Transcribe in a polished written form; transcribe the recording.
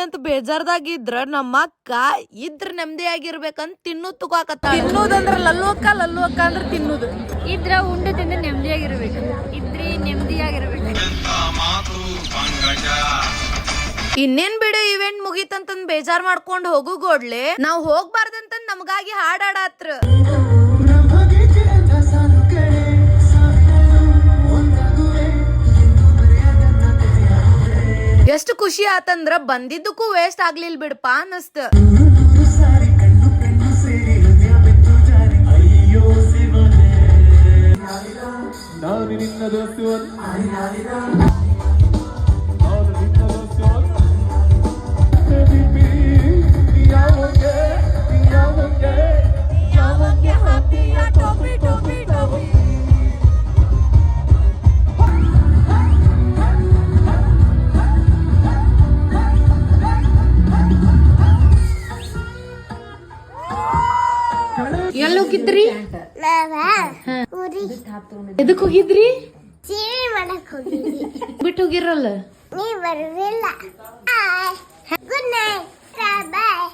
ಅಂತ ಬೇಜಾರ್ದಾಗಿದ್ರ ನಮ್ಮ ಅಕ್ಕ ಇದ್ರ ನೆಮ್ಮದಿ ಆಗಿರ್ಬೇಕಂತ ತಿನ್ನೋದಂದ್ರ ಲಲ್ಲು ಅಕ್ಕ ಅಂದ್ರೆ ತಿನ್ನುದು ಇದ್ರ ಉಂಡು ತಿಂದು ನೆಮ್ಮದಿಯಾಗಿರ್ಬೇಕು. ಇದ್ರಿ ನೆಮ್ಮದಿಯಾಗಿರ್ಬೇಕು. ಇನ್ನೇನ್ ಬಿಡು ಇವೆಂಟ್ ಮುಗೀತಂತಂದ್ ಬೇಜಾರ್ ಮಾಡ್ಕೊಂಡ್ ಹೋಗು ಗೋಡ್ಲೆ ನಾವ್ ಹೋಗ್ಬಾರ್ದಂತ ನಮ್ಗಾಗಿ ಹಾಡಾಡತ್ರ. ಎಷ್ಟು ಖುಷಿ ಆತಂದ್ರ ಬಂದಿದ್ದಕ್ಕೂ ವೇಸ್ಟ್ ಆಗ್ಲಿಲ್ ಬಿಡಪ್ಪ ಅನ್ನಿಸ್ತ. ಎಲ್ಲಿ ಹೋಗಿದ್ರಿ? ಎದಕ್ ಹೋಗಿದ್ರಿ? ಬಿಟ್ಟು ಹೋಗಿರಲ್ಲ. ನೀ ಬರಲಿಲ್ಲ. Good night. ಬಾಯ್.